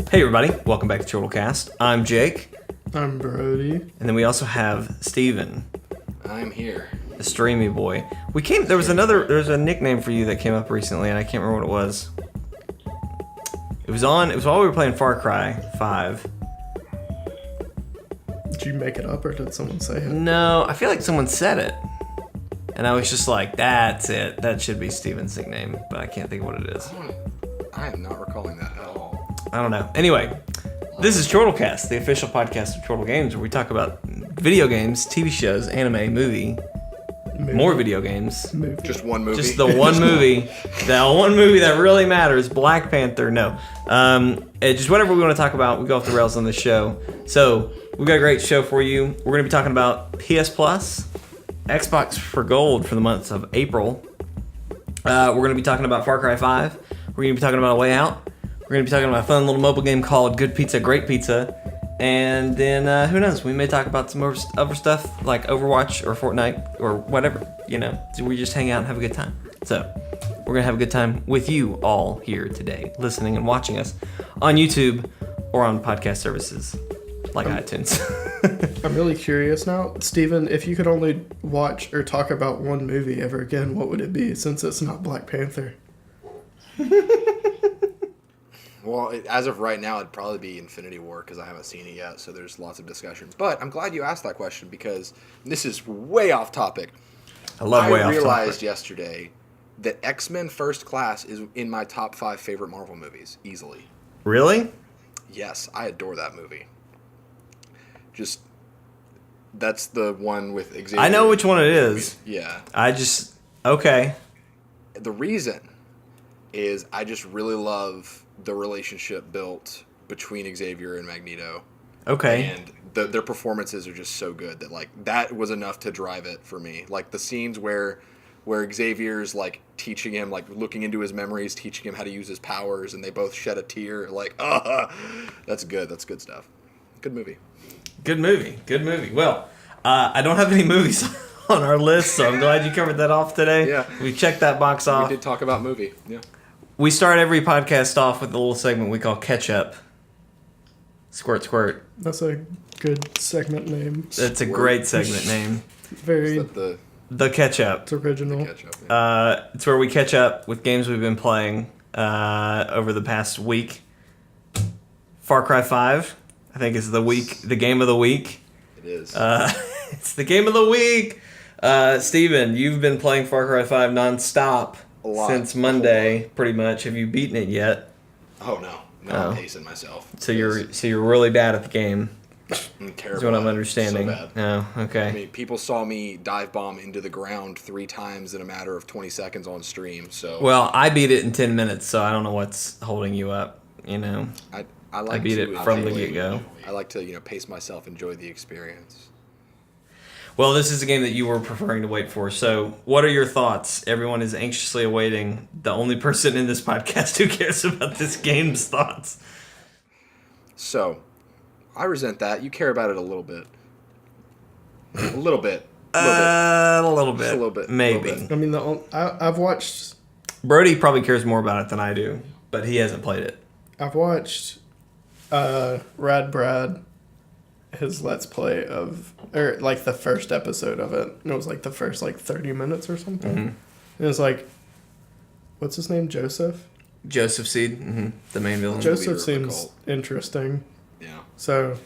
Hey everybody, welcome back to ChortleCast. I'm Jake. I'm Brody. And then we also have Steven. I'm here. The streamy boy. There's a nickname for you that came up recently and I can't remember what it was. It was while we were playing Far Cry 5. Did you make it up or did someone say it? No, I feel like someone said it. And I was just like, that's it. That should be Steven's nickname, but I can't think of what it is. I am not recalling that at all. I don't know. Anyway, this is ChortleCast, the official podcast of Chortle Games, where we talk about video games, TV shows, anime, movie. More video games. Just one movie? Just the one movie. The one movie that really matters, Black Panther. No. Just whatever we want to talk about, we go off the rails on this show. So, we've got a great show for you. We're going to be talking about PS Plus, Xbox for Gold for the month of April. We're going to be talking about Far Cry 5. We're going to be talking about A Way Out. We're going to be talking about a fun little mobile game called Good Pizza, Great Pizza. And then, who knows, we may talk about some other stuff like Overwatch or Fortnite or whatever, So we just hang out and have a good time. So we're going to have a good time with you all here today, listening and watching us on YouTube or on podcast services like iTunes. I'm really curious now. Steven, if you could only watch or talk about one movie ever again, what would it be since it's not Black Panther? Well, as of right now, it'd probably be Infinity War because I haven't seen it yet, so there's lots of discussion. But I'm glad you asked that question because this is way off topic. I realized yesterday that X-Men First Class is in my top 5 favorite Marvel movies, easily. Really? Yes, I adore that movie. That's the one with Xavier. I know which one it is. Yeah. Okay. The reason is I just really love the relationship built between Xavier and Magneto. Okay. And their performances are just so good that was enough to drive it for me. Like the scenes where Xavier's like teaching him, like looking into his memories, teaching him how to use his powers, and they both shed a tear. Like, that's good. That's good stuff. Good movie. Good movie. Well, I don't have any movies on our list, so I'm glad you covered that off today. Yeah. We checked that box off. We did talk about movie. Yeah. We start every podcast off with a little segment we call Catch Up. Squirt, squirt. That's a good segment name. That's a great segment name. Very. Is that The Catch Up. It's original. the catch-up? Yeah. It's where we catch up with games we've been playing over the past week. Far Cry 5, I think, is the game of the week. It is. It's the game of the week. Steven, you've been playing Far Cry 5 nonstop since Monday, pretty much. Have you beaten it yet? Oh no, I'm pacing myself. So you're really bad at the game. I'm terrible. That's what I'm understanding. So bad. Oh, okay. I mean, people saw me dive bomb into the ground 3 times in a matter of 20 seconds on stream. So Well, I beat it in 10 minutes, so I don't know what's holding you up. I beat it from the get-go. I like to pace myself, enjoy the experience. Well, this is a game that you were preferring to wait for. So, what are your thoughts? Everyone is anxiously awaiting the only person in this podcast who cares about this game's thoughts. So, I resent that. You care about it a little bit. A little bit. A little bit. Just a little bit. Maybe. Little bit. I mean, I've watched Brody probably cares more about it than I do, but he hasn't played it. Rad Brad, his Let's Play the first episode of it. And it was like the first 30 minutes or something. Mm-hmm. And it was like, what's his name? Joseph? Joseph Seed, the main villain. Joseph leader of the seems cult. interesting. Yeah. So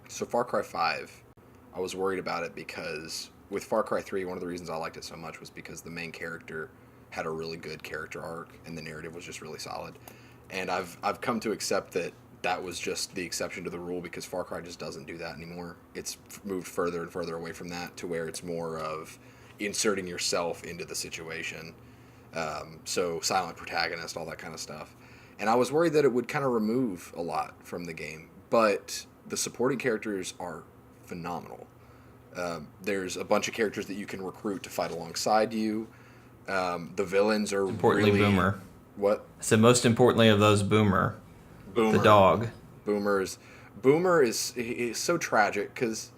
Far Cry 5, I was worried about it because with Far Cry 3, one of the reasons I liked it so much was because the main character had a really good character arc and the narrative was just really solid. And I've come to accept that was just the exception to the rule because Far Cry just doesn't do that anymore. It's moved further and further away from that to where it's more of inserting yourself into the situation. So silent protagonist, all that kind of stuff. And I was worried that it would kind of remove a lot from the game. But the supporting characters are phenomenal. There's a bunch of characters that you can recruit to fight alongside you. The villains are Importantly, really... Boomer. What? I said most importantly of those, Boomer. Boomer. The dog. Boomer is so tragic because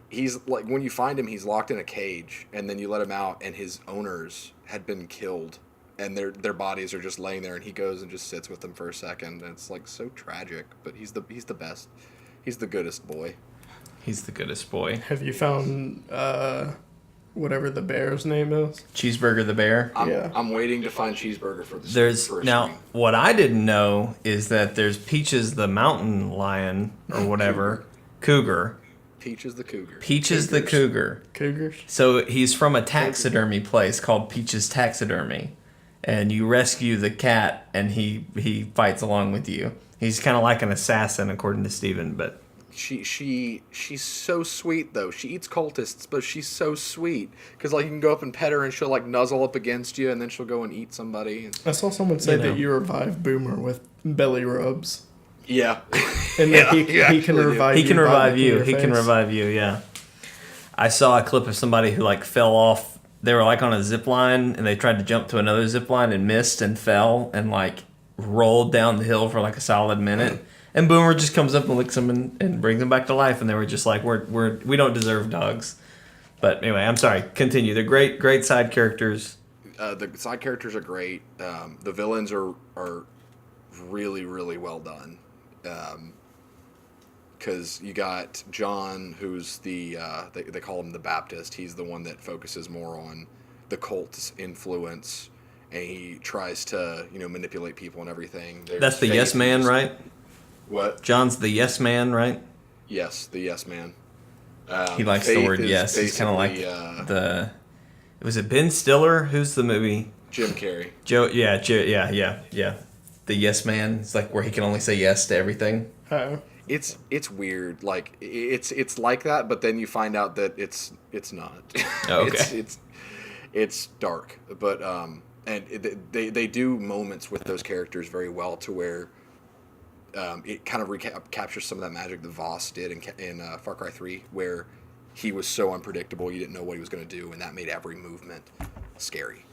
he's like, when you find him, he's locked in a cage, and then you let him out, and his owners had been killed and their bodies are just laying there, and he goes and just sits with them for a second, and it's like so tragic. But he's the best. He's the goodest boy. He's the goodest boy. Have you found whatever the bear's name is? Cheeseburger the bear. I'm waiting to find Cheeseburger for the There's for a now stream. what I didn't know is that there's Peaches the mountain lion or whatever, cougar. Peaches the cougar. Peaches the cougar. Cougars? So he's from a taxidermy place called Peaches Taxidermy, and you rescue the cat, and he fights along with you. He's kind of like an assassin, according to Steven, but She's so sweet though. She eats cultists, but she's so sweet because like you can go up and pet her and she'll like nuzzle up against you, and then she'll go and eat somebody. I saw someone say You know. that you revive Boomer with belly rubs, Yeah, and that he can revive. he can by revive licking you. your He can face. revive you. Yeah. I saw a clip of somebody who like fell off. They were like on a zip line, and they tried to jump to another zip line and missed and fell and like rolled down the hill for like a solid minute. And Boomer just comes up and licks them and brings them back to life. And they were just like, we don't deserve dogs. But anyway, I'm sorry. Continue. They're great side characters. the side characters are great. The villains are really really well done. Because you got John, who's they call him the Baptist. He's the one that focuses more on the cult's influence, and he tries to manipulate people and everything. That's the yes man, right? What? John's the yes man, right? Yes, the yes man. He likes the word yes. He's kind of like the... Was it Ben Stiller? Who's the movie? Jim Carrey. Yeah. The yes man. It's like where he can only say yes to everything. Oh. It's weird. Like it's like that, but then you find out that it's not. Oh, okay. It's dark, but and they do moments with those characters very well to where it kind of captures some of that magic that Voss did in Far Cry 3, where he was so unpredictable, you didn't know what he was going to do, and that made every movement scary.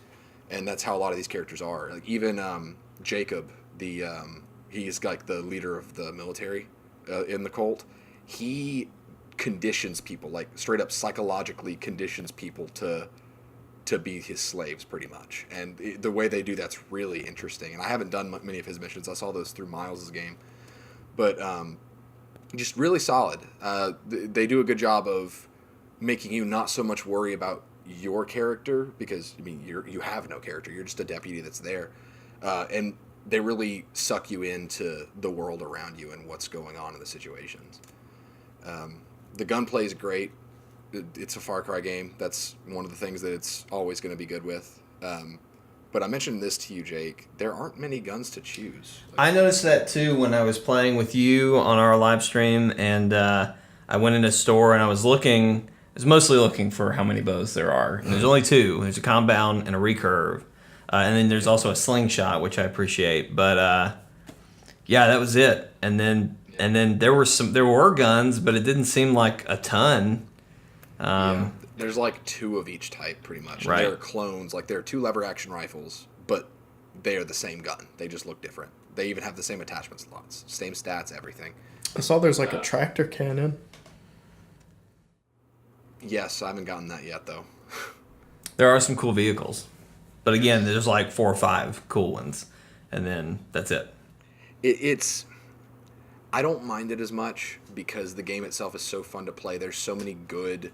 And that's how a lot of these characters are. Like even Jacob, he's like the leader of the military in the cult. He conditions people, like straight up psychologically conditions people to be his slaves, pretty much. And the way they do that's really interesting. And I haven't done many of his missions. I saw those through Miles' game. But just really solid. They do a good job of making you not so much worry about your character, because you have no character. You're just a deputy that's there. And they really suck you into the world around you and what's going on in the situations. The gunplay is great. It's a Far Cry game. That's one of the things that it's always going to be good with. But I mentioned this to you, Jake. There aren't many guns to choose. I noticed that too when I was playing with you on our live stream, and I went in a store and I was looking. I was mostly looking for how many bows there are. And there's only two. There's a compound and a recurve, and then there's also a slingshot, which I appreciate. But yeah, that was it. And then there were guns, but it didn't seem like a ton. Yeah. There's like two of each type, pretty much. Right. They're clones. Like, they're two lever action rifles, but they are the same gun. They just look different. They even have the same attachment slots, same stats, everything. I saw there's like a tractor cannon. Yes, I haven't gotten that yet, though. There are some cool vehicles, but again, there's like 4 or 5 cool ones, and then that's it. It's... I don't mind it as much because the game itself is so fun to play. There's so many good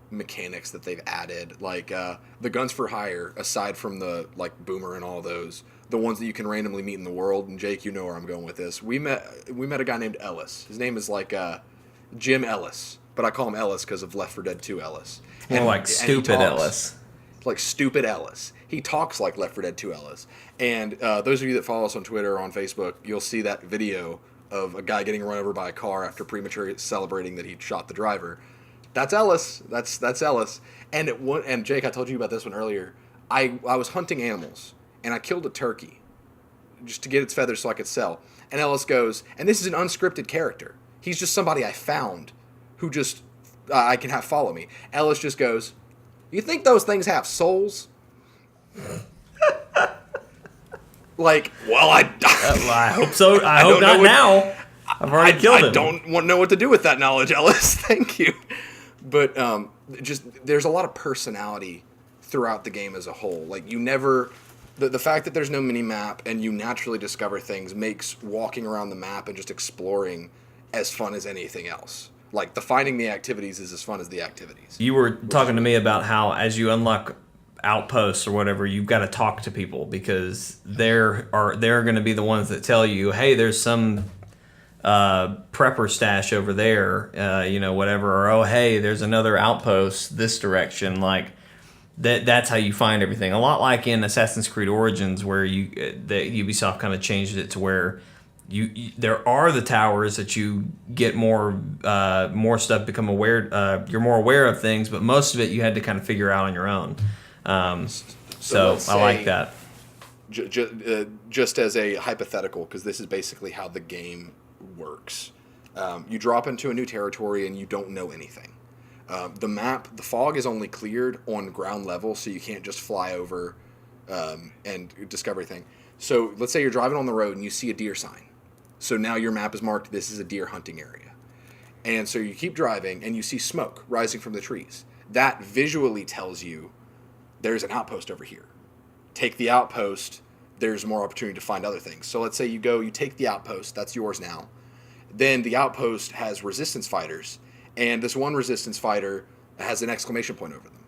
mechanics that they've added, like the guns for hire, aside from the like Boomer and all those, the ones that you can randomly meet in the world. And Jake, you know where I'm going with this. We met a guy named Ellis. His name is like Jim Ellis, but I call him Ellis because of Left 4 Dead 2 Ellis. More like stupid Ellis. Like stupid Ellis. He talks like Left 4 Dead 2 Ellis. And those of you that follow us on Twitter or on Facebook, you'll see that video of a guy getting run over by a car after prematurely celebrating that he shot the driver. That's Ellis. That's Ellis. And Jake, I told you about this one earlier. I was hunting animals, and I killed a turkey just to get its feathers so I could sell. And Ellis goes, and this is an unscripted character. He's just somebody I found who just I can have follow me. Ellis just goes, "You think those things have souls?" Like, well, I hope so. I hope not now. I've already killed him. I don't want to know what to do with that knowledge, Ellis. Thank you. But just there's a lot of personality throughout the game as a whole. Like, you never The fact that there's no mini map and you naturally discover things makes walking around the map and just exploring as fun as anything else. Like finding the activities is as fun as the activities. You were talking to me about how as you unlock outposts or whatever, you've got to talk to people because they're going to be the ones that tell you, hey, there's some prepper stash over there, whatever, or oh, hey, there's another outpost this direction. Like that's how you find everything. A lot like in Assassin's Creed Origins, where Ubisoft kind of changed it to where there are the towers that you get more stuff, become aware. You're more aware of things, but most of it you had to kind of figure out on your own. So I like that. Just as a hypothetical, because this is basically how the game works. You drop into a new territory and you don't know anything. The fog is only cleared on ground level, so you can't just fly over and discover everything. So let's say you're driving on the road and you see a deer sign. So now your map is marked, this is a deer hunting area. And so you keep driving and you see smoke rising from the trees. That visually tells you there's an outpost over here. Take the outpost, there's more opportunity to find other things. So let's say you take the outpost, that's yours now. Then the outpost has resistance fighters, and this one resistance fighter has an exclamation point over them.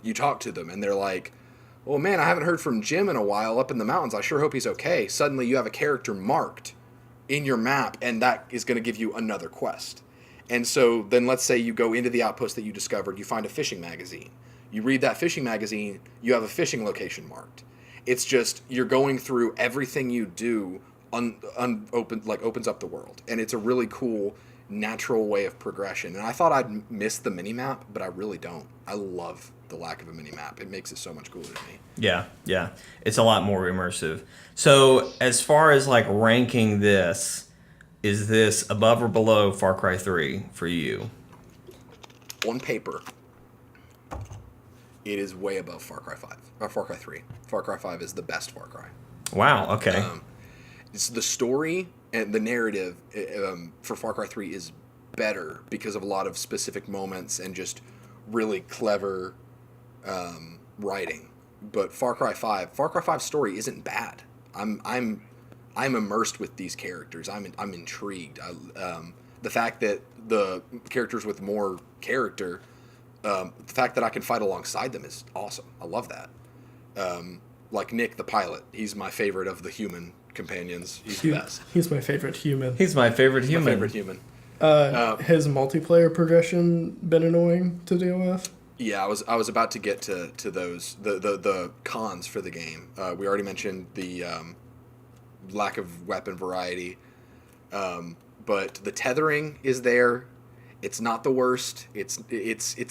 You talk to them and they're like, oh man, I haven't heard from Jim in a while up in the mountains. I sure hope he's okay. Suddenly you have a character marked in your map, and that is going to give you another quest. And so then let's say you go into the outpost that you discovered, you find a fishing magazine. You read that fishing magazine, you have a fishing location marked. It's just you're going through everything you do opens up the world. And it's a really cool, natural way of progression. And I thought I'd miss the mini-map, but I really don't. I love the lack of a mini-map. It makes it so much cooler to me. Yeah. It's a lot more immersive. So as far as like ranking this, is this above or below Far Cry 3 for you? On paper, it is way above Far Cry 5 or Far Cry 3. Far Cry 5 is the best Far Cry. Wow. Okay. It's the story and the narrative for Far Cry 3 is better because of a lot of specific moments and just really clever writing. But Far Cry 5's story isn't bad. I'm immersed with these characters. I'm intrigued. The fact that the characters with more character, the fact that I can fight alongside them is awesome. I love that. Like Nick, the pilot, he's my favorite of the human companions. He's the best. He's my favorite human. He's my favorite human. Has multiplayer progression been annoying to deal with? Yeah, I was about to get to those the cons for the game. We already mentioned the lack of weapon variety, but the tethering is there. It's not the worst. It's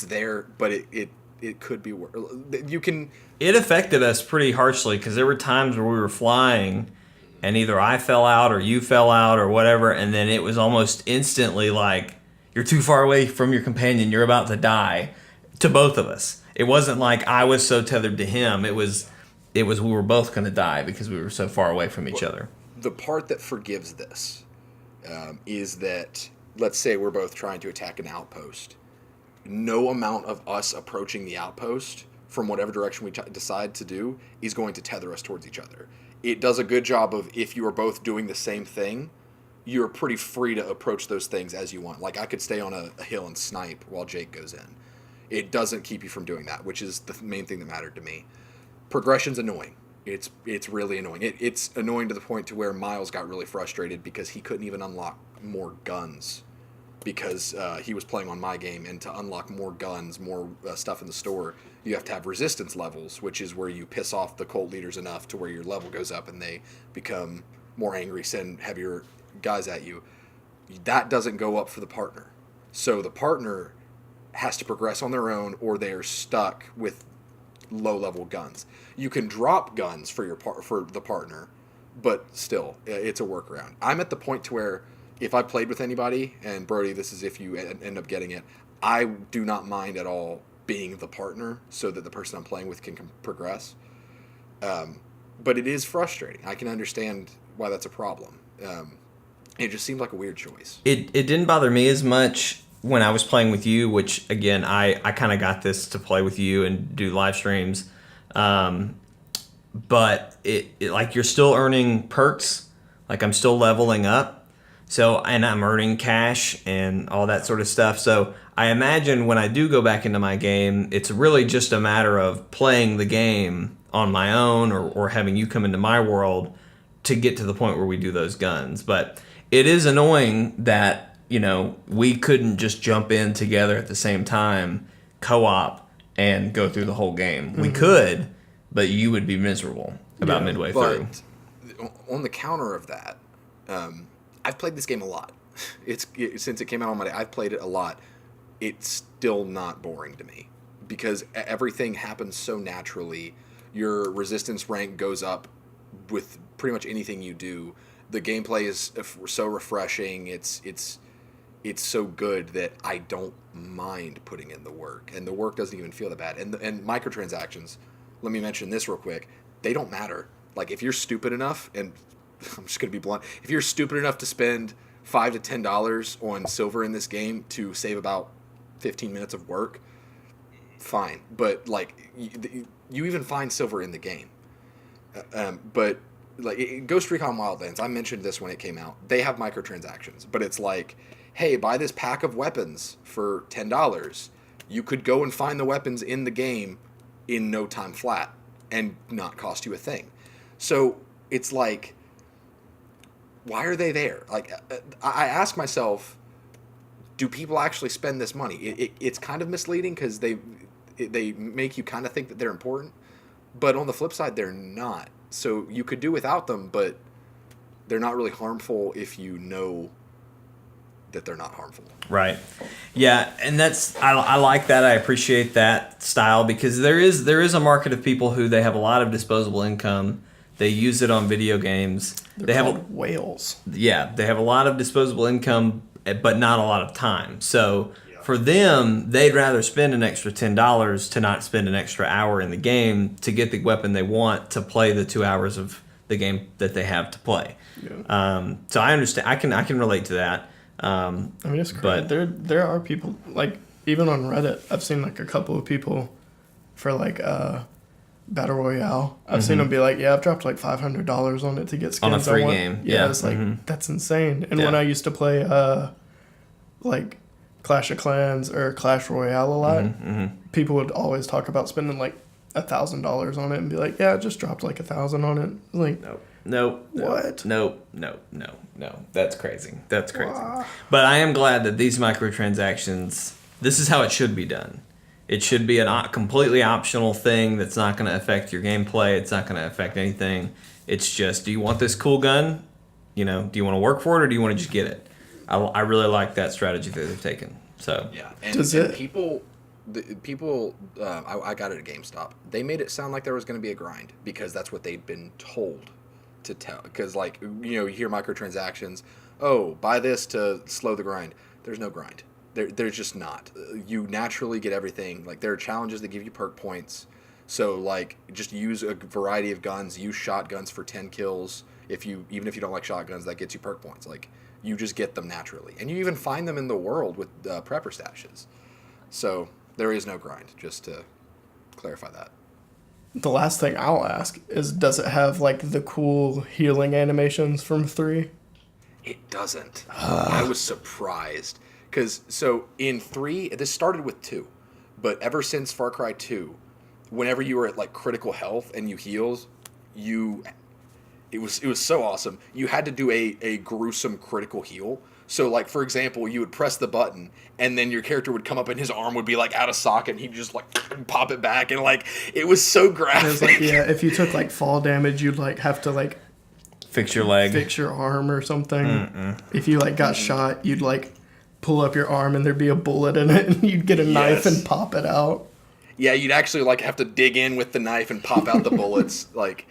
there, but it could be worse. It affected us pretty harshly because there were times where we were flying, and either I fell out or you fell out or whatever, and then it was almost instantly like you're too far away from your companion. You're about to die. To both of us. It wasn't like I was so tethered to him. It was we were both going to die because we were so far away from each other. The part that forgives this is that, let's say we're both trying to attack an outpost. No amount of us approaching the outpost from whatever direction we decide to do is going to tether us towards each other. It does a good job of, if you are both doing the same thing, you're pretty free to approach those things as you want. Like I could stay on a hill and snipe while Jake goes in. It doesn't keep you from doing that, which is the main thing that mattered to me. Progression's annoying. It's really annoying. It's annoying to the point to where Miles got really frustrated because he couldn't even unlock more guns because he was playing on my game, and to unlock more guns, more stuff in the store, you have to have resistance levels, which is where you piss off the cult leaders enough to where your level goes up and they become more angry, send heavier guys at you. That doesn't go up for the partner. So the partner has to progress on their own, or they are stuck with low-level guns. You can drop guns for the partner, but still, it's a workaround. I'm at the point to where if I played with anybody, and Brody, this is if you end up getting it, I do not mind at all being the partner so that the person I'm playing with can progress. But it is frustrating. I can understand why that's a problem. It just seemed like a weird choice. It didn't bother me as much when I was playing with you, which again, I kind of got this to play with you and do live streams. but it like you're still earning perks. Like I'm still leveling up. So, and I'm earning cash and all that sort of stuff. So I imagine when I do go back into my game, it's really just a matter of playing the game on my own or having you come into my world to get to the point where we do those guns. But it is annoying that, we couldn't just jump in together at the same time, co-op, and go through the whole game. We could, but you would be miserable about midway through. On the counter of that, I've played this game a lot. Since it came out on Monday, I've played it a lot. It's still not boring to me because everything happens so naturally. Your resistance rank goes up with pretty much anything you do. The gameplay is so refreshing. It's so good that I don't mind putting in the work, and the work doesn't even feel that bad. And microtransactions, let me mention this real quick. They don't matter. Like if you're stupid enough, and I'm just gonna be blunt, if you're stupid enough to spend $5 to $10 on silver in this game to save about 15 minutes of work, fine. But like you even find silver in the game. But like Ghost Recon Wildlands, I mentioned this when it came out. They have microtransactions, but it's like, hey, buy this pack of weapons for $10. You could go and find the weapons in the game in no time flat and not cost you a thing. So it's like, why are they there? Like, I ask myself, do people actually spend this money? It's kind of misleading because they make you kind of think that they're important, but on the flip side, they're not. So you could do without them, but they're not really harmful if you know that they're not harmful. Right. Yeah, and I like that. I appreciate that style because there is a market of people who they have a lot of disposable income. They use it on video games. They have whales. Yeah, they have a lot of disposable income, but not a lot of time. So for them, they'd rather spend an extra $10 to not spend an extra hour in the game to get the weapon they want to play the 2 hours of the game that they have to play. Yeah. So I understand. I can relate to that. I mean, it's crazy. But there are people, like, even on Reddit, I've seen, like, a couple of people for, like, Battle Royale. I've seen them be like, yeah, I've dropped, like, $500 on it to get skins on a free game. Yeah, it's like, that's insane. And when I used to play, like, Clash of Clans or Clash Royale a lot, people would always talk about spending, like, $1,000 on it and be like, yeah, I just dropped, like, $1,000 on it. Like, Nope. What? No. That's crazy. Wow. But I am glad that these microtransactions, this is how it should be done. It should be a completely optional thing that's not going to affect your gameplay. It's not going to affect anything. It's just, do you want this cool gun? Do you want to work for it or do you want to just get it? I really like that strategy that they've taken. So yeah, and people, I got it at GameStop. They made it sound like there was going to be a grind because that's what they'd been told to tell. Because like you hear microtransactions. Oh, buy this to slow the grind. There's no grind. There's just not. You naturally get everything. Like there are challenges that give you perk points. So like just use a variety of guns. Use shotguns for 10 kills. Even if you don't like shotguns, that gets you perk points. Like you just get them naturally, and you even find them in the world with prepper stashes. So there is no grind. Just to clarify that. The last thing I'll ask is, does it have like the cool healing animations from 3? It doesn't. I was surprised. Because, in 3, this started with 2. But ever since Far Cry 2, whenever you were at, like, critical health and you heals, it was so awesome. You had to do a gruesome critical heal. So, like, for example, you would press the button, and then your character would come up, and his arm would be, like, out of socket, and he'd just, like, pop it back. And, like, it was so graphic. It was like, yeah, if you took, like, fall damage, you'd, like, have to, like... fix your leg. Fix your arm or something. If you, like, got shot, you'd, like... pull up your arm and there'd be a bullet in it and you'd get a knife and pop it out. Yeah, you'd actually like have to dig in with the knife and pop out the bullets. Like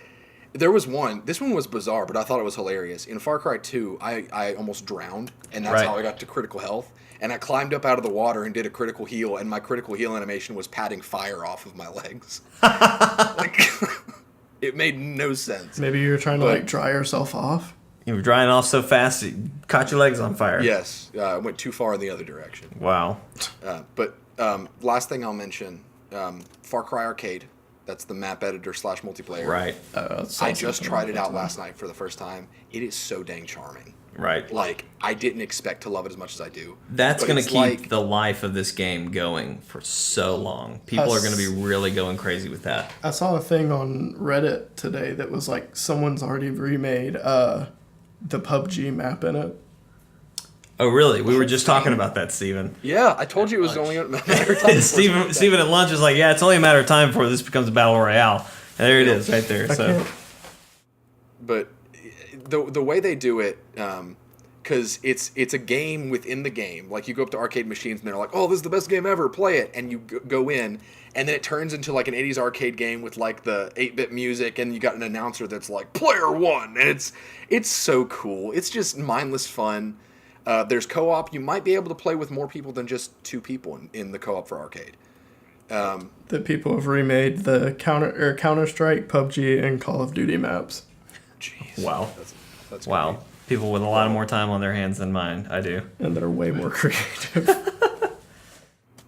there was this one was bizarre, but I thought it was hilarious. In Far Cry 2, I almost drowned, and that's how I got to critical health. And I climbed up out of the water and did a critical heal, and my critical heal animation was patting fire off of my legs. Like it made no sense. Maybe you were trying to like dry yourself off. You were drying off so fast, you caught your legs on fire. Yes, I went too far in the other direction. Wow. But last thing I'll mention, Far Cry Arcade. That's the map editor / multiplayer. Right. I just tried it out last night for the first time. It is so dang charming. Right. Like, I didn't expect to love it as much as I do. That's going to keep the life of this game going for so long. People are going to be really going crazy with that. I saw a thing on Reddit today that was like someone's already remade the PUBG map in it. Oh, really? We were just talking about that, Steven. Yeah, I told you it was only a matter of time. Steven at lunch was like, yeah, it's only a matter of time before this becomes a battle royale. And there it is, right there. So, but the way they do it, because it's a game within the game. Like, you go up to arcade machines and they're like, oh, this is the best game ever, play it. And you go in, and then it turns into like an 80s arcade game with like the 8-bit music, and you got an announcer that's like, player one. And it's so cool. It's just mindless fun. There's co-op. You might be able to play with more people than just 2 people in the co-op for arcade. The people have remade the Counter-Strike, PUBG, and Call of Duty maps. Jeez. wow. That's wow. Great. People with a lot more time on their hands than mine. I do. And that are way more creative.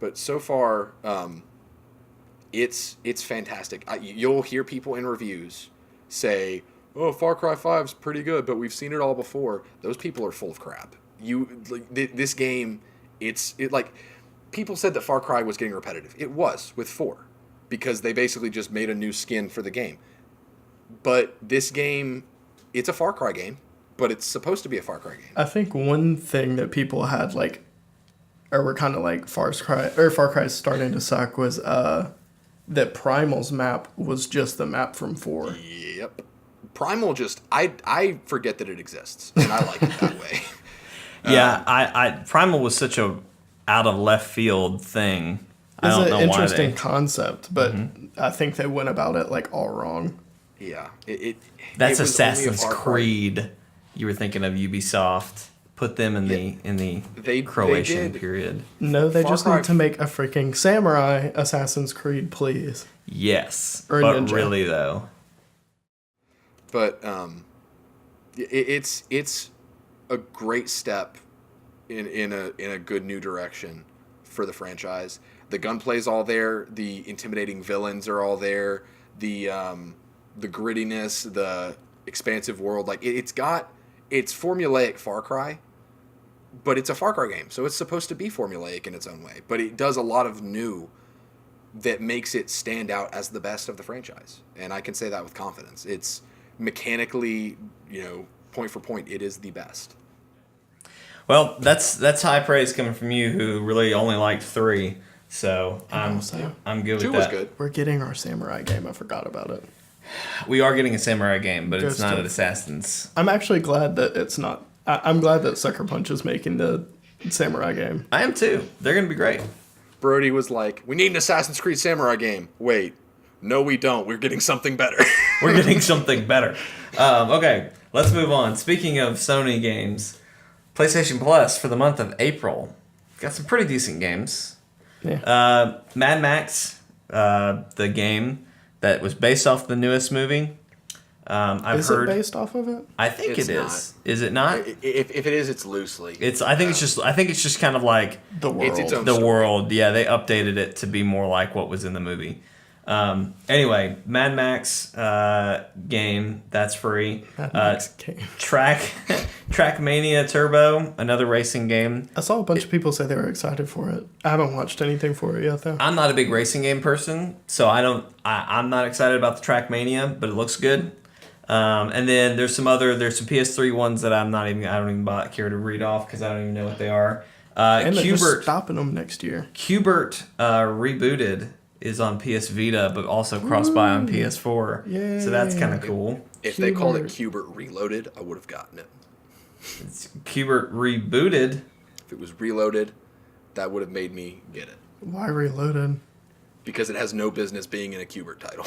But so far, it's fantastic. You'll hear people in reviews say, oh, Far Cry 5's pretty good, but we've seen it all before. Those people are full of crap. This game, people said that Far Cry was getting repetitive. It was with 4, because they basically just made a new skin for the game. But this game, it's a Far Cry game, but it's supposed to be a Far Cry game. I think one thing that people had or were kind of like Far Cry's starting to suck was that Primal's map was just the map from 4. Yep. Primal I forget that it exists, and I like it that way. Yeah, Primal was such a out of left field thing. I don't know why. It's an interesting concept, but I think they went about it all wrong. Yeah, that's it was Assassin's Creed. You were thinking of Ubisoft. Put them in the Croatian period. No, they just need to make a freaking samurai Assassin's Creed, please. Yes, or but Ninja. Really though. But it's a great step in a good new direction for the franchise. The gunplay's all there. The intimidating villains are all there. The grittiness, the expansive world. It's formulaic Far Cry, but it's a Far Cry game, so it's supposed to be formulaic in its own way. But it does a lot of new that makes it stand out as the best of the franchise, and I can say that with confidence. It's mechanically, point for point, it is the best. Well, that's high praise coming from you, who really only liked 3. So I'm good with 2 that. was good. We're getting our samurai game. I forgot about it. We are getting a samurai game, but it's not Ghost an Assassin's. I'm actually glad that it's not. I'm glad that Sucker Punch is making the samurai game. I am too. They're going to be great. Brody was like, we need an Assassin's Creed Samurai game. Wait, no we don't. We're getting something better. We're getting something better. Okay, let's move on. Speaking of Sony games, PlayStation Plus for the month of April got some pretty decent games. Yeah. Mad Max, the game that was based off the newest movie. I've heard it based off of it? I think It's it is. not. Is it not? If it is, it's loosely. I think it's just kind of like The world. It's its own the story. world. Yeah, they updated it to be more like what was in the movie. Anyway, Mad Max game, that's free. Mad Max game. Trackmania Turbo, another racing game. I saw a bunch of people say they were excited for it. I haven't watched anything for it yet, though. I'm not a big racing game person, so I'm not excited about the Trackmania, but it looks good. And then there's some PS3 ones that I don't even care to read off because I don't even know what they are. And they're just stopping them next year. Qbert Rebooted is on PS Vita, but also cross-buy on PS4. Yay. So that's kind of cool. If they called it Qbert Reloaded, I would have gotten it. It's Qbert Rebooted. If it was Reloaded, that would have made me get it. Why Reloaded? Because it has no business being in a Qbert title.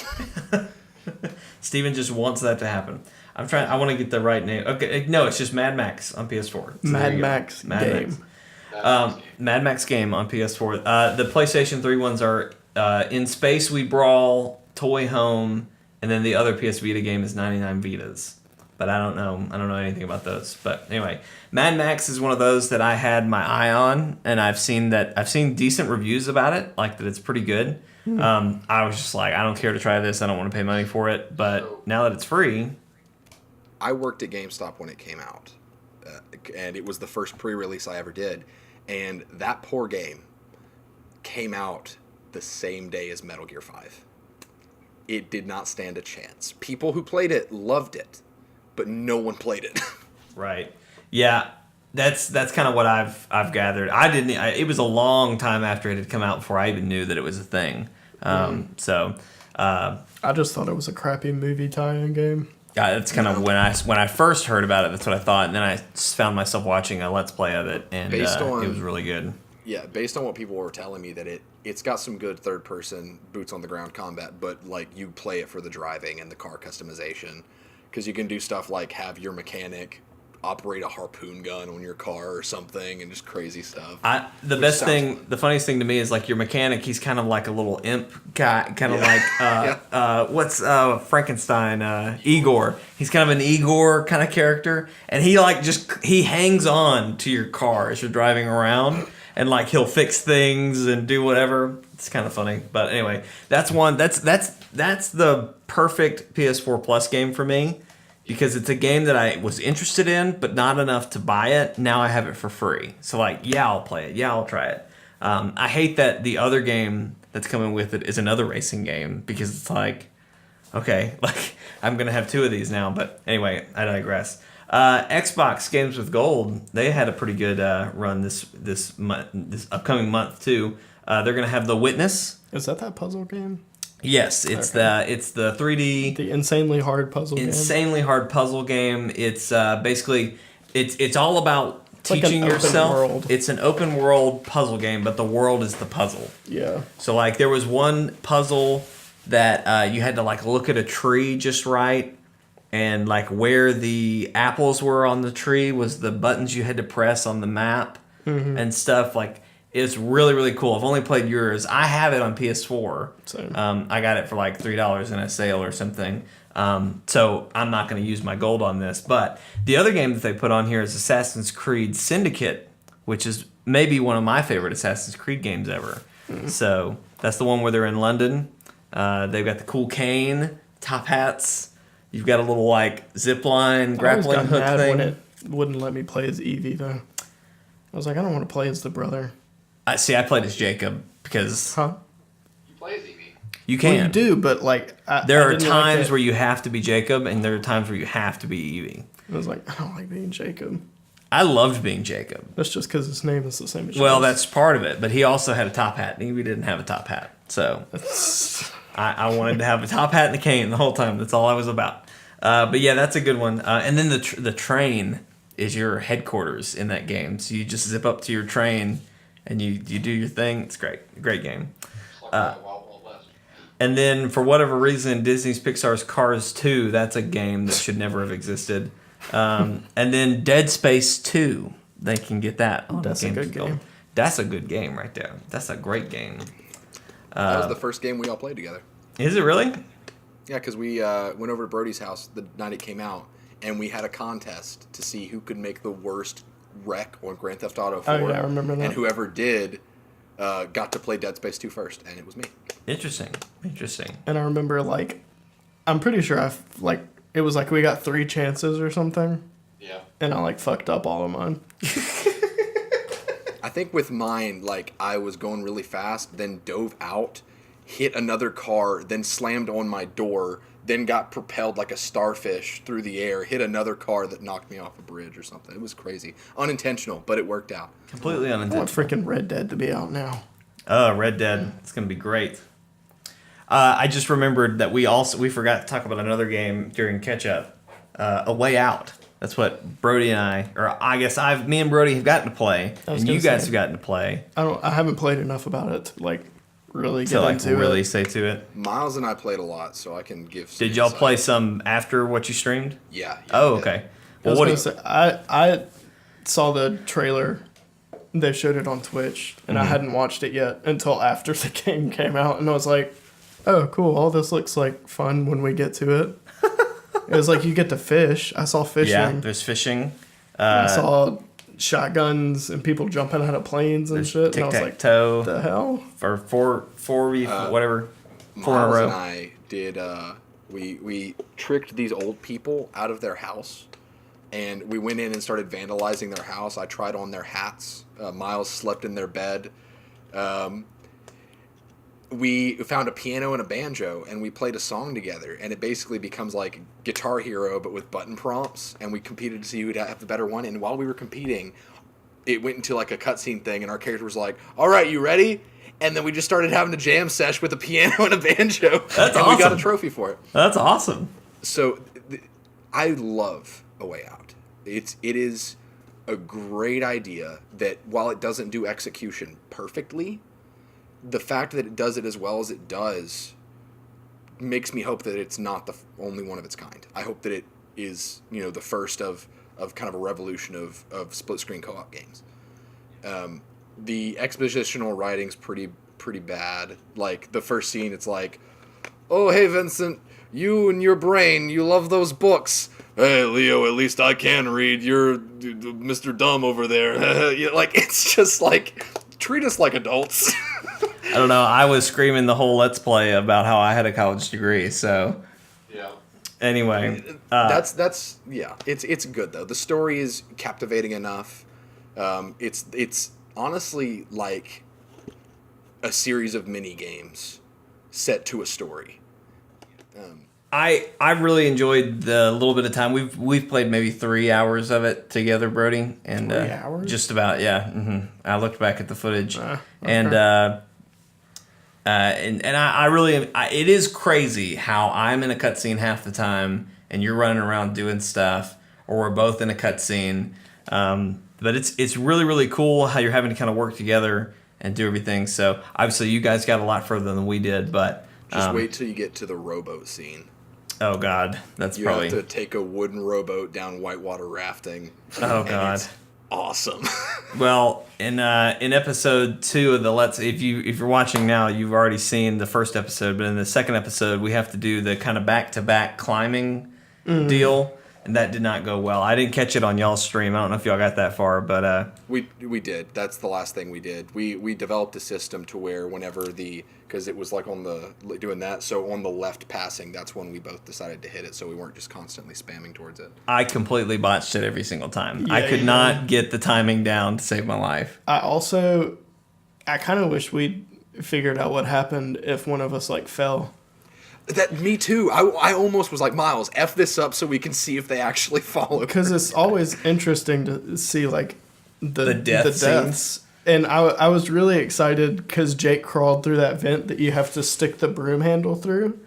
Steven just wants that to happen. I want to get the right name. Okay, no, it's just Mad Max on PS4. So Mad Max game. Mad Max game on PS4. The PlayStation 3 ones are In Space We Brawl, Toy Home, and then the other PS Vita game is 99 Vitas. but I don't know anything about those. But anyway, Mad Max is one of those that I had my eye on, and I've seen decent reviews about it, like that it's pretty good. I was just like, I don't care to try this. I don't want to pay money for it. But now that it's free, I worked at GameStop when it came out, and it was the first pre-release I ever did, and that poor game came out the same day as Metal Gear 5. It did not stand a chance. People who played it loved it, but no one played it. Right. Yeah. That's kind of what I've gathered. It was a long time after it had come out before I even knew that it was a thing. I just thought it was a crappy movie tie-in game. Yeah, that's kind of when I first heard about it. That's what I thought, and then I found myself watching a Let's Play of it, and it was really good. Yeah, based on what people were telling me, that it's got some good third-person boots on the ground combat, but like you play it for the driving and the car customization, because you can do stuff like have your mechanic operate a harpoon gun on your car or something, and just crazy stuff. The funniest thing to me is like your mechanic. He's kind of like a little imp guy, kind of like what's Frankenstein? Igor. He's kind of an Igor kind of character, and he hangs on to your car as you're driving around, and like he'll fix things and do whatever. It's kind of funny, but anyway, that's the perfect PS4 Plus game for me. Because it's a game that I was interested in, but not enough to buy it. Now I have it for free. So like, yeah, I'll play it. Yeah, I'll try it. I hate that the other game that's coming with it is another racing game, because it's like, okay, like I'm going to have two of these now. But anyway, I digress. Xbox Games with Gold, they had a pretty good run this upcoming month too. They're going to have The Witness. Is that puzzle game? Yes, it's the 3D, the insanely hard puzzle game. It's basically it's all about teaching yourself. It's an open world puzzle game, but the world is the puzzle. Yeah. So like there was one puzzle that you had to like look at a tree just right, and like where the apples were on the tree was the buttons you had to press on the map and stuff like. It's really, really cool. I've only played yours. I have it on PS4. Same. I got it for like $3 in a sale or something. So I'm not going to use my gold on this. But the other game that they put on here is Assassin's Creed Syndicate, which is maybe one of my favorite Assassin's Creed games ever. So that's the one where they're in London. They've got the cool cane, top hats. You've got a little like zip line, grappling hook thing. When it wouldn't let me play as Evie though. I was like, I don't want to play as the brother. I played as Jacob because... You play as Evie. You can. Well, you do, but like... There are times where you have to be Jacob, and there are times where you have to be Evie. I was like, I don't like being Jacob. I loved being Jacob. That's just because his name is the same as yours. Well, that's part of it, but he also had a top hat, and Evie didn't have a top hat. So I wanted to have a top hat and a cane the whole time. That's all I was about. But yeah, that's a good one. And then the train is your headquarters in that game. So you just zip up to your train... and you do your thing. It's great game. And then for whatever reason, Disney's Pixar's Cars 2, that's a game that should never have existed. And then Dead Space 2, they can get that on That's a good game. That's a good game right there. That's a great game. That was the first game we all played together. Is it really? Yeah, because we went over to Brody's house the night it came out, and we had a contest to see who could make the worst wreck on Grand Theft Auto 4. Oh, yeah, I remember that. And whoever did got to play Dead Space 2 first, and it was me. Interesting. And I remember, like, I'm pretty sure it was like we got 3 chances or something. Yeah. And I, like, fucked up all of mine. I think with mine, like, I was going really fast, then dove out, hit another car, then slammed on my door, then got propelled like a starfish through the air, hit another car that knocked me off a bridge or something. It was crazy. Unintentional, but it worked out. Completely I want unintentional. freaking Red Dead to be out now. Red Dead. It's going to be great. I just remembered that we forgot to talk about another game during catch-up. A Way Out. That's what Brody and me and Brody have gotten to play, and you guys have gotten to play. I haven't played enough about it to, like, really get into it. Really stay to it. Miles and I played a lot, so I can give some Did y'all insight. play some after what you streamed? Yeah. Oh, okay. Well, I saw the trailer. They showed it on Twitch, and I hadn't watched it yet until after the game came out, and I was like, oh, cool. All this looks like fun when we get to it. It was like you get to fish. I saw fishing. Yeah, there's fishing. I saw shotguns and people jumping out of planes and shit. And I was like, tic-tac-toe. the hell? For whatever. 4 in a Miles row. and I did. We tricked these old people out of their house, and we went in and started vandalizing their house. I tried on their hats. Miles slept in their bed. We found a piano and a banjo, and we played a song together, and it basically becomes like Guitar Hero, but with button prompts, and we competed to see who would have the better one, and while we were competing, it went into like a cutscene thing, and our character was like, all right, you ready? And then we just started having a jam sesh with a piano and a banjo, That's and awesome. we got a trophy for it. That's awesome. So I love A Way Out. It is a great idea that while it doesn't do execution perfectly, the fact that it does it as well as it does makes me hope that it's not the only one of its kind. I hope that it is, the first of kind of a revolution of split screen co-op games. The expositional writing's pretty bad. Like the first scene, it's like, oh hey Vincent, you and your brain, you love those books. Hey Leo, at least I can read. You're Mr. Dumb over there. Like it's just like, treat us like adults. I don't know. I was screaming the whole Let's Play about how I had a college degree. So Yeah. anyway, that's yeah. It's good though. The story is captivating enough. It's honestly like a series of mini games set to a story. I really enjoyed the little bit of time we've played maybe 3 hours of it together, Brody, and 3 hours? just about, yeah. I looked back at the footage, okay. and I really it is crazy how I'm in a cutscene half the time and you're running around doing stuff, or we're both in a cutscene. But it's really, really cool how you're having to kind of work together and do everything. So obviously you guys got a lot further than we did, but Just wait till you get to the rowboat scene. oh god, that's You probably have to take a wooden rowboat down whitewater rafting. oh and god. it's awesome. Well, in episode 2 of the if you're watching now, you've already seen the first episode, but in the second episode we have to do the kind of back-to-back climbing deal, and that did not go well. I didn't catch it on y'all's stream. I don't know if y'all got that far, but We did. That's the last thing we did. We developed a system to where whenever because it was like doing that, so on the left passing, that's when we both decided to hit it, so we weren't just constantly spamming towards it. I completely botched it every single time. Yeah, I could not get the timing down to save my life. I kind of wish we'd figured out what happened if one of us like fell. Me too. I almost was like, Miles, F this up so we can see if they actually follow. Because it's always interesting to see like the deaths. deaths. And I was really excited because Jake crawled through that vent that you have to stick the broom handle through.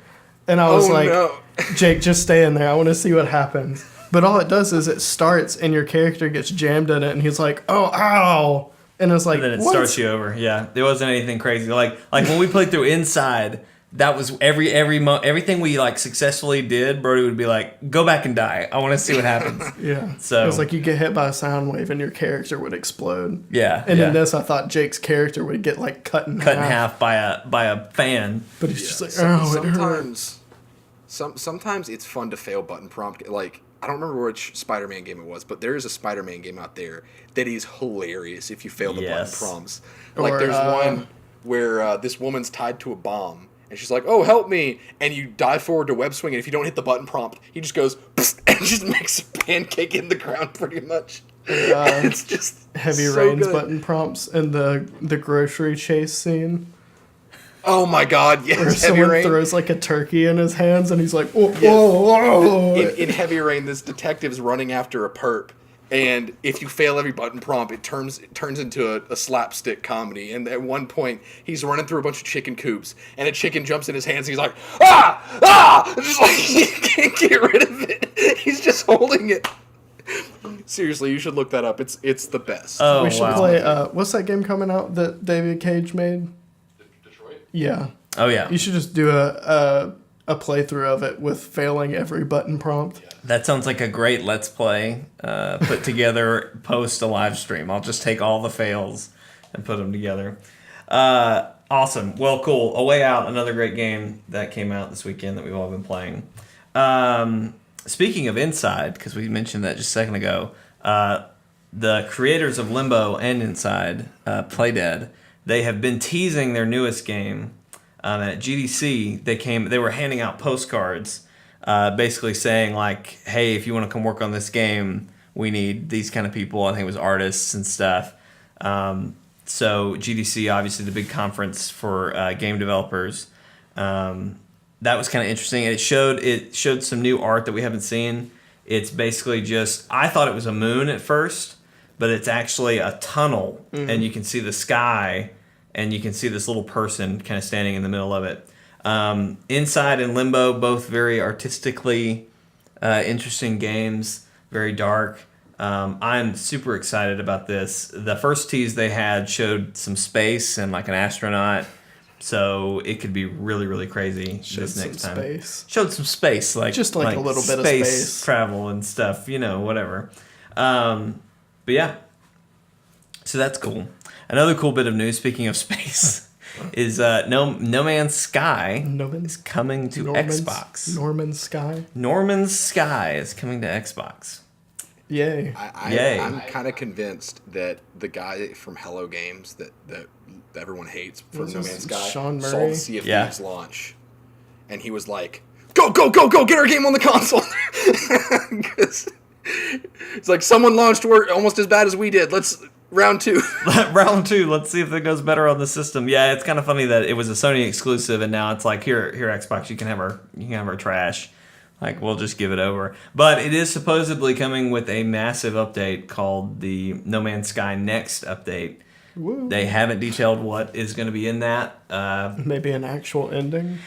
And I was no. Jake, just stay in there. I want to see what happens. But all it does is it starts and your character gets jammed in it and he's like, oh, ow. And it's like, And then it what? starts you over. Yeah, there wasn't anything crazy. Like when we played through Inside, that was everything we like successfully did. Brody would be like, "Go back and die. I want to see what happens." Yeah. So it was like you get hit by a sound wave and your character would explode. Yeah. And yeah. in this, I thought Jake's character would get like cut in half by a fan. But he's just like, Some- oh, it hurts. sometimes it's fun to fail button prompt. Like, I don't remember which Spider-Man game it was, but there is a Spider-Man game out there that is hilarious if you fail the button prompts. Like, Or, there's one where this woman's tied to a bomb, and she's like, oh, help me, and you dive forward to web swing, and if you don't hit the button prompt, he just goes, and just makes a pancake in the ground pretty much. It's just Heavy so Rain's good. button prompts in the grocery chase scene. Oh my god, yes, Where Heavy someone Rain. throws like a turkey in his hands and he's like, whoa, whoa, whoa. In Heavy Rain, this detective's running after a perp, and if you fail every button prompt, it turns into a slapstick comedy. And at one point, he's running through a bunch of chicken coops, and a chicken jumps in his hands, and he's like, ah! Just like, he can't get rid of it. He's just holding it. Seriously, you should look that up. It's the best. Oh, We should wow. play, what's that game coming out that David Cage made? Detroit? Yeah. Oh yeah. You should just do a playthrough of it with failing every button prompt. That sounds like a great Let's Play put together post a live stream. I'll just take all the fails and put them together. Awesome. Well, cool. A Way Out, another great game that came out this weekend that we've all been playing. speaking of Inside, because we mentioned that just a second ago, the creators of Limbo and Inside, Playdead, they have been teasing their newest game. At GDC, they were handing out postcards, basically saying like, "Hey, if you want to come work on this game, we need these kind of people." I think it was artists and stuff. So GDC, obviously the big conference for game developers. That was kind of interesting, and it showed some new art that we haven't seen. It's basically just, I thought it was a moon at first, but it's actually a tunnel, and you can see the sky, and you can see this little person kind of standing in the middle of it. Inside and Limbo, both very artistically interesting games, very dark. I'm super excited about this. The first tease they had showed some space and like an astronaut, so it could be really, really crazy this next time. Showed some space, just like a little bit of space travel and stuff, whatever. But yeah, so that's cool. Another cool bit of news, speaking of space, is No Man's Sky is coming to Xbox. Norman's Sky is coming to Xbox. Yay. I'm kind of convinced that the guy from Hello Games that everyone hates for No Man's Sky saw the Sea of Thieves launch, and he was like, go, get our game on the console. It's like, someone launched almost as bad as we did. Let's round two. Let's see if it goes better on the system. Yeah, it's kind of funny that it was a Sony exclusive, and now it's like, here Xbox, you can have our trash. Like, we'll just give it over. But it is supposedly coming with a massive update called the No Man's Sky Next update. Woo. They haven't detailed what is going to be in that. Maybe an actual ending.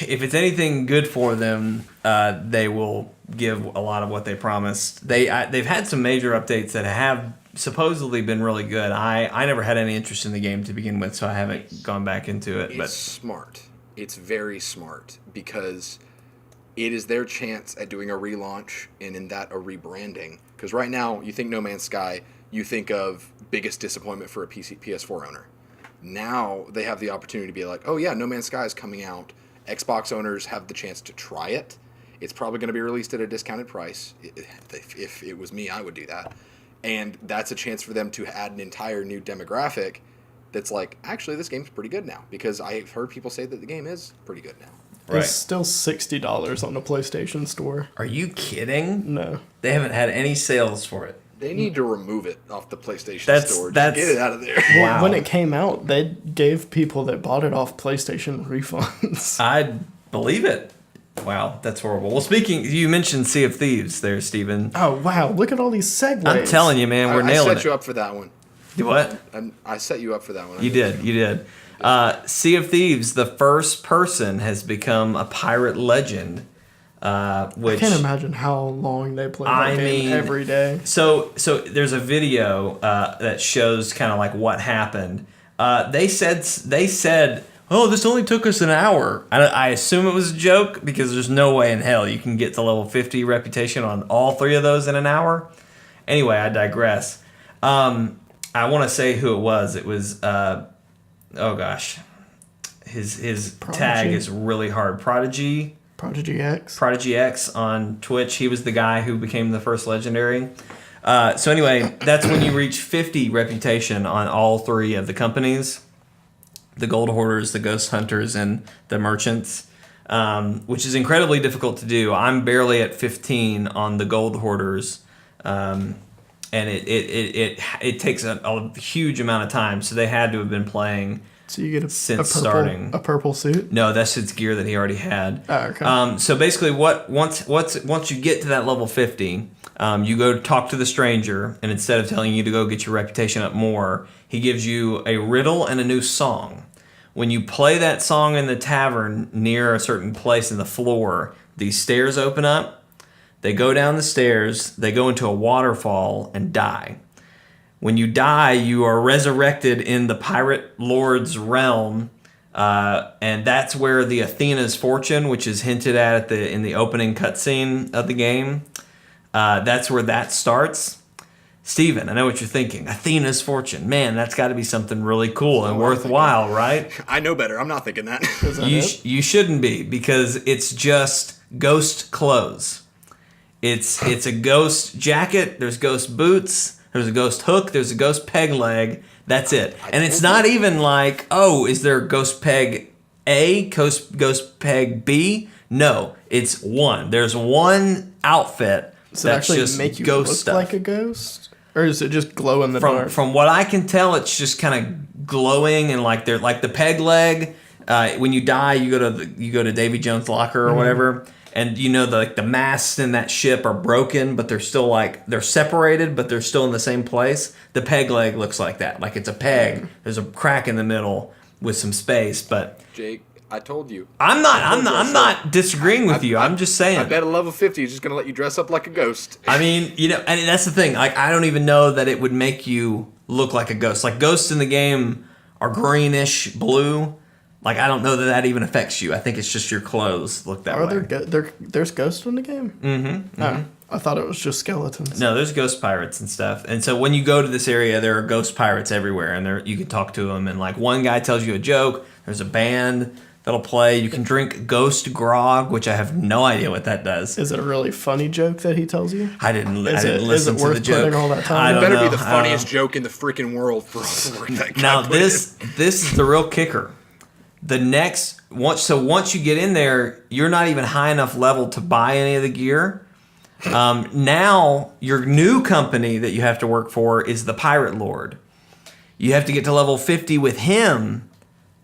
If it's anything good for them, they will give a lot of what they promised. They've had some major updates that have supposedly been really good. I never had any interest in the game to begin with, so I haven't gone back into it. It's smart. It's very smart, because it is their chance at doing a relaunch, and in that a rebranding. Because right now, you think No Man's Sky, you think of biggest disappointment for a PS4 owner. Now they have the opportunity to be like, oh yeah, No Man's Sky is coming out. Xbox owners have the chance to try it. It's probably going to be released at a discounted price. If it was me, I would do that. And that's a chance for them to add an entire new demographic that's like, actually, this game's pretty good now. Because I've heard people say that the game is pretty good now. Right. It's still $60 on the PlayStation Store. Are you kidding? No. They haven't had any sales for it. They need to remove it off the PlayStation Store. Just get it out of there. Wow. When it came out, they gave people that bought it off PlayStation refunds. I believe it. Wow, that's horrible. Well, you mentioned Sea of Thieves there, Steven. Oh, wow. Look at all these segues. I'm telling you, man, we're nailing it. I set you up for that one. You what? I set you up for that one. You did. Sea of Thieves, the first person has become a pirate legend. Which I can't imagine how long they play that game every day. So there's a video that shows kind of like what happened. They said, oh, this only took us an hour. I assume it was a joke, because there's no way in hell you can get to level 50 reputation on all three of those in an hour. Anyway, I digress. I want to say who it was. It was, oh gosh, his tag is really hard. Prodigy X on Twitch. He was the guy who became the first legendary. So anyway, that's when you reach 50 reputation on all three of the companies. The Gold Hoarders, the Ghost Hunters, and the Merchants, which is incredibly difficult to do. I'm barely at 15 on the Gold Hoarders, and it takes a huge amount of time. So they had to have been playing. So you get starting a purple suit? No, that's his gear that he already had. Oh, okay. So basically, once you get to that level 50, you go talk to the stranger, and instead of telling you to go get your reputation up more, he gives you a riddle and a new song. When you play that song in the tavern near a certain place in the floor, these stairs open up. They go down the stairs. They go into a waterfall and die. When you die, you are resurrected in the pirate lord's realm, and that's where the Athena's fortune, which is hinted at in the opening cutscene of the game, that's where that starts. Steven, I know what you're thinking. Athena's fortune. Man, that's got to be something really cool and worthwhile, right? I know better. I'm not thinking that. You shouldn't be, because it's just ghost clothes. It's a ghost jacket. There's ghost boots. There's a ghost hook. There's a ghost peg leg. That's it. And it's not even like, oh, is there ghost peg A, ghost peg B? No, it's one. There's one outfit Does it actually just make you ghost look stuff. like a ghost? Or is it just glow in the dark? From what I can tell, it's just kind of glowing and like they're like the peg leg. When you die, you go to Davy Jones' locker or whatever, and the masts in that ship are broken, but they're still they're separated, but they're still in the same place. The peg leg looks like that, like it's a peg. There's a crack in the middle with some space, but Jake, I told you. I'm not disagreeing with you. I'm just saying. I bet a level 50 is just gonna let you dress up like a ghost. I mean, and that's the thing. Like, I don't even know that it would make you look like a ghost. Like, ghosts in the game are greenish blue. Like, I don't know that even affects you. I think it's just your clothes look that way. There's ghosts in the game? Mm-hmm. Oh, I thought it was just skeletons. No, there's ghost pirates and stuff. And so when you go to this area, there are ghost pirates everywhere, and you can talk to them. And like one guy tells you a joke. There's a band that'll play. You can drink ghost grog, which I have no idea what that does. Is it a really funny joke that he tells you? I didn't listen to the joke. Putting all that time? It better be the funniest joke in the freaking world for all the work that guy Now put in. this is the real kicker. Once you get in there, you're not even high enough level to buy any of the gear. Now your new company that you have to work for is the Pirate Lord. You have to get to level 50 with him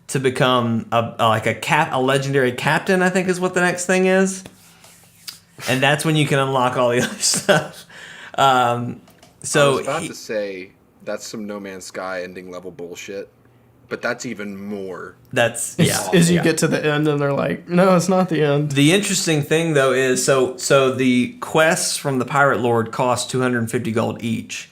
to become a legendary captain, I think is what the next thing is. And that's when you can unlock all the other stuff. I was about to say that's some No Man's Sky ending level bullshit. But that's even more. You get to the end and they're like, no, it's not the end. The interesting thing though is so the quests from the Pirate Lord cost 250 gold each,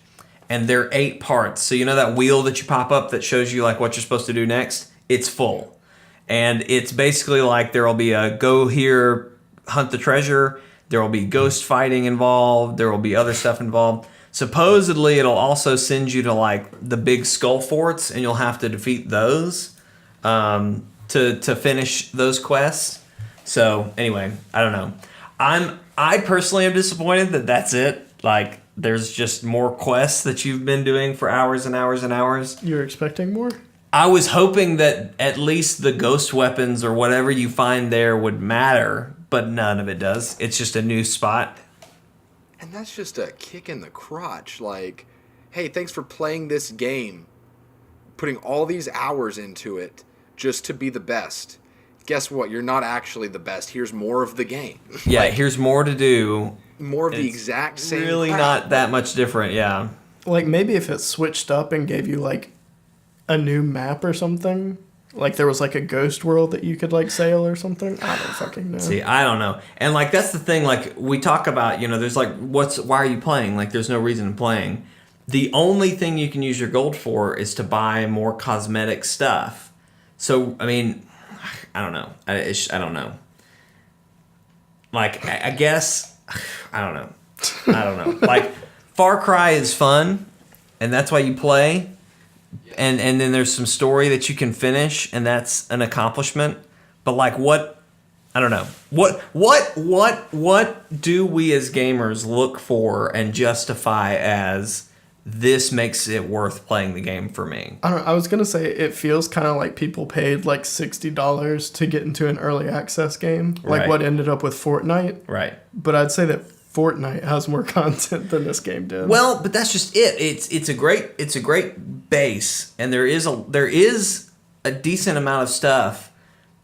and they're 8 parts. So that wheel that you pop up that shows you like what you're supposed to do next, it's full, and it's basically like there will be a go here, hunt the treasure. There will be ghost fighting involved. There will be other stuff involved. Supposedly, it'll also send you to like the big skull forts, and you'll have to defeat those to finish those quests. So anyway, I don't know. I personally am disappointed that that's it. Like, there's just more quests that you've been doing for hours and hours and hours. You're expecting more? I was hoping that at least the ghost weapons or whatever you find there would matter, but none of it does. It's just a new spot. And that's just a kick in the crotch. Like, hey, thanks for playing this game, putting all these hours into it just to be the best. Guess what? You're not actually the best. Here's more of the game. Yeah, here's more to do. More of the exact same. Really crap. not that much different, yeah. Like, maybe if it switched up and gave you, like, a new map or something. Like, there was, like, a ghost world that you could, like, sail or something. I don't fucking know. See, I don't know. And, like, that's the thing. Like, we talk about, there's, like, why are you playing? Like, there's no reason in playing. The only thing you can use your gold for is to buy more cosmetic stuff. So, I mean, I don't know. I don't know. Like, I guess, I don't know. Like, Far Cry is fun, and that's why you play. And then there's some story that you can finish, and that's an accomplishment. But like, what? I don't know. What do we as gamers look for and justify as this makes it worth playing the game for me? I don't know. I was gonna say it feels kind of like people paid like $60 to get into an early access game, like what ended up with Fortnite. Right. But I'd say that Fortnite has more content than this game did. Well, but that's just it. It's a great base, and there is a decent amount of stuff,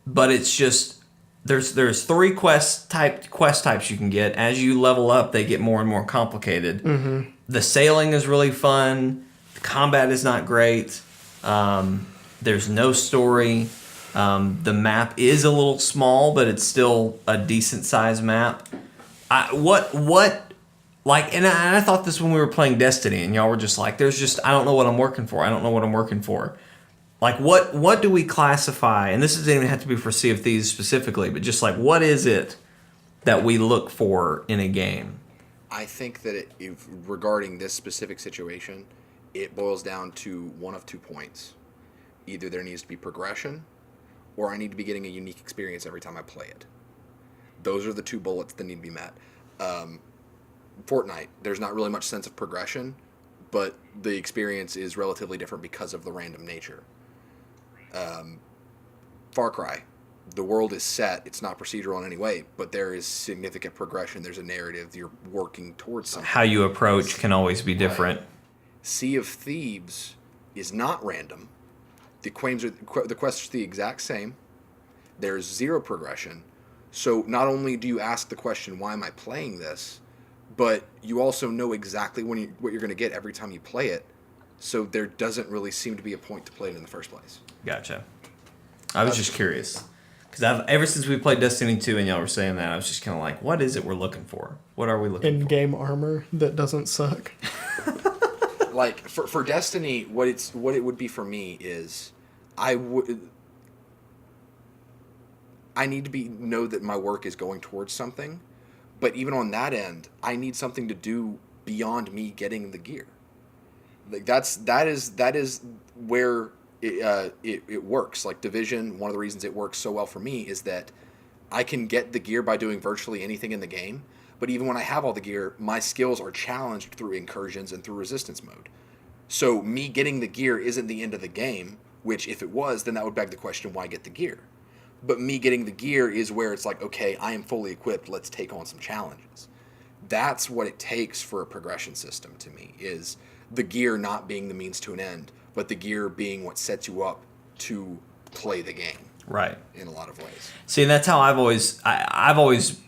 but it's just there's 3 quest types you can get. As you level up, they get more and more complicated. Mm-hmm. The sailing is really fun. The combat is not great. There's no story. The map is a little small, but it's still a decent sized map. I thought this when we were playing Destiny, and y'all were just like, I don't know what I'm working for. Like, what do we classify, and this doesn't even have to be for Sea of Thieves specifically, but just like, what is it that we look for in a game? I think that regarding this specific situation, it boils down to one of 2 points. Either there needs to be progression, or I need to be getting a unique experience every time I play it. Those are the 2 bullets that need to be met. Fortnite, there's not really much sense of progression, but the experience is relatively different because of the random nature. Far Cry, the world is set. It's not procedural in any way, but there is significant progression. There's a narrative. You're working towards something. How you approach can always be different. Right. Sea of Thieves is not random. The quests are the exact same. There's zero progression. So not only do you ask the question, why am I playing this? But you also know exactly what you're going to get every time you play it. So there doesn't really seem to be a point to play it in the first place. Gotcha. I was just curious. Because ever since we played Destiny 2 and y'all were saying that, I was just kind of like, what is it we're looking for? What are we looking for? In-game armor that doesn't suck. Like, for Destiny, what it would be for me is I need to know that my work is going towards something. But even on that end, I need something to do beyond me getting the gear. Like that is where it works. Like Division, one of the reasons it works so well for me is that I can get the gear by doing virtually anything in the game. But even when I have all the gear, my skills are challenged through incursions and through resistance mode. So me getting the gear isn't the end of the game, which if it was, then that would beg the question, why get the gear? But me getting the gear is where it's like, okay, I am fully equipped. Let's take on some challenges. That's what it takes for a progression system to me, is the gear not being the means to an end, but the gear being what sets you up to play the game. Right. In a lot of ways. See, that's how I've always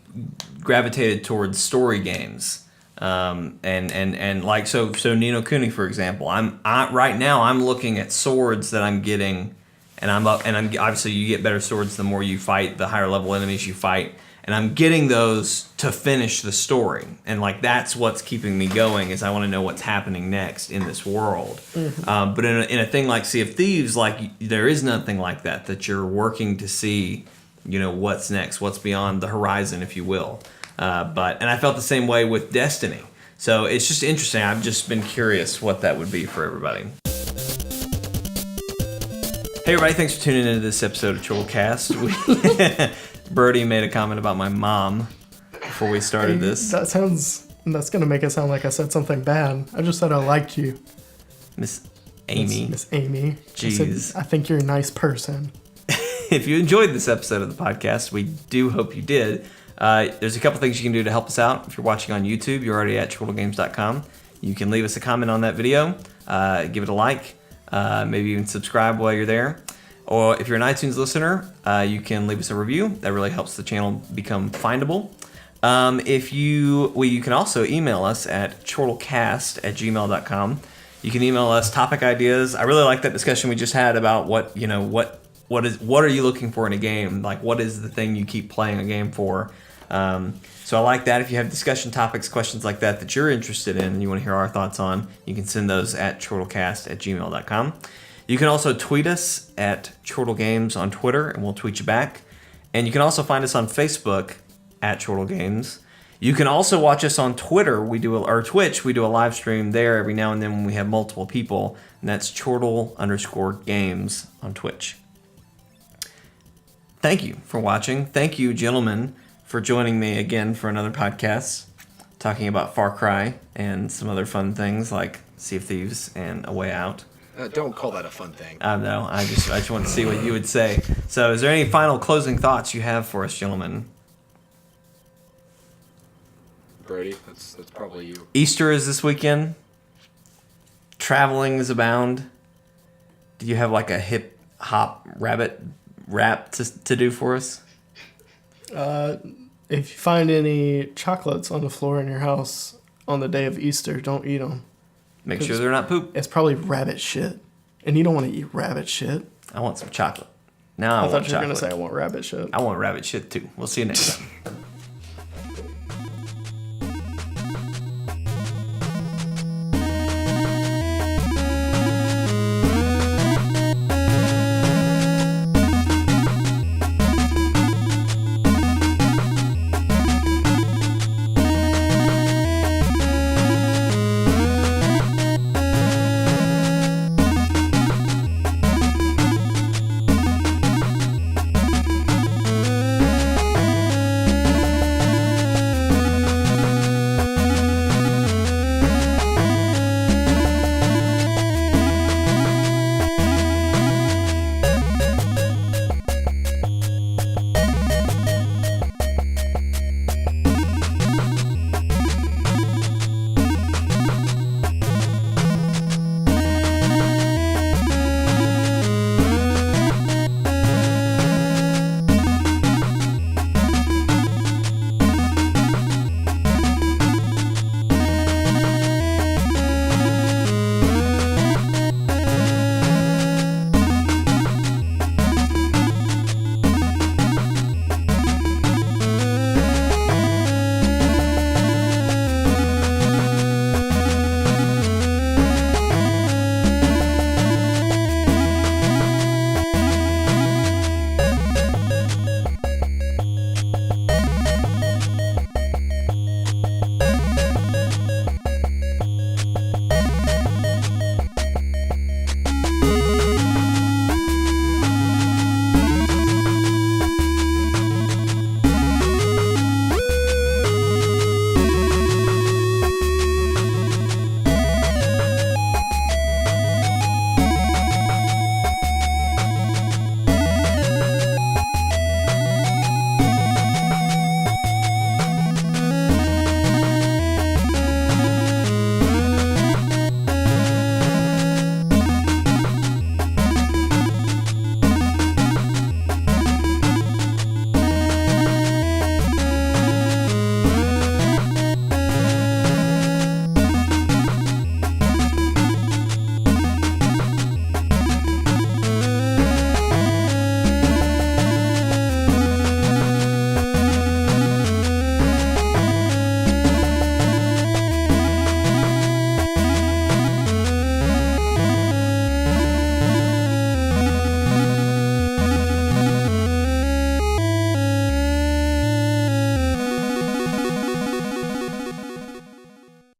gravitated towards story games. And like so Ni no Kuni, for example, right now I'm looking at swords that I'm getting. And I'm obviously you get better swords the more you fight, the higher level enemies you fight, and I'm getting those to finish the story. And like that's what's keeping me going, is I want to know what's happening next in this world. Mm-hmm. But in a thing like Sea of Thieves, like there is nothing like that you're working to see, what's next, what's beyond the horizon, if you will. And I felt the same way with Destiny. So it's just interesting. I've just been curious what that would be for everybody. Hey everybody, thanks for tuning into this episode of ChortleCast. Brody made a comment about my mom before we started this. That's going to make it sound like I said something bad. I just said I liked you. Miss Amy. Miss Amy. Jeez. I think you're a nice person. If you enjoyed this episode of the podcast, we do hope you did. There's a couple things you can do to help us out. If you're watching on YouTube, you're already at chortlegames.com. You can leave us a comment on that video, give it a like. Maybe even subscribe while you're there. Or if you're an iTunes listener, you can leave us a review. That really helps the channel become findable. You can also email us at ChortleCast@gmail.com. You can email us topic ideas. I really like that discussion we just had about what are you looking for in a game? Like, what is the thing you keep playing a game for? So I like that. If you have discussion topics, questions like that you're interested in and you want to hear our thoughts on, you can send those at chortlecast@gmail.com. You can also tweet us at ChortleGames on Twitter, and we'll tweet you back. And you can also find us on Facebook at ChortleGames. You can also watch us on Twitter. Twitch. We do a live stream there every now and then when we have multiple people, and that's Chortle_Games on Twitch. Thank you for watching. Thank you, gentlemen, for joining me again for another podcast, talking about Far Cry and some other fun things like Sea of Thieves and A Way Out. Don't call that a fun thing. No, I just want to see what you would say. So is there any final closing thoughts you have for us, gentlemen? Brady, that's probably you. Easter is this weekend. Traveling is abound. Do you have like a hip hop rabbit rap to do for us? If you find any chocolates on the floor in your house on the day of Easter, don't eat them. Make sure they're not poop. It's probably rabbit shit. And you don't want to eat rabbit shit. I want some chocolate. Now I thought you were going to say I want rabbit shit. I want rabbit shit too. We'll see you next time.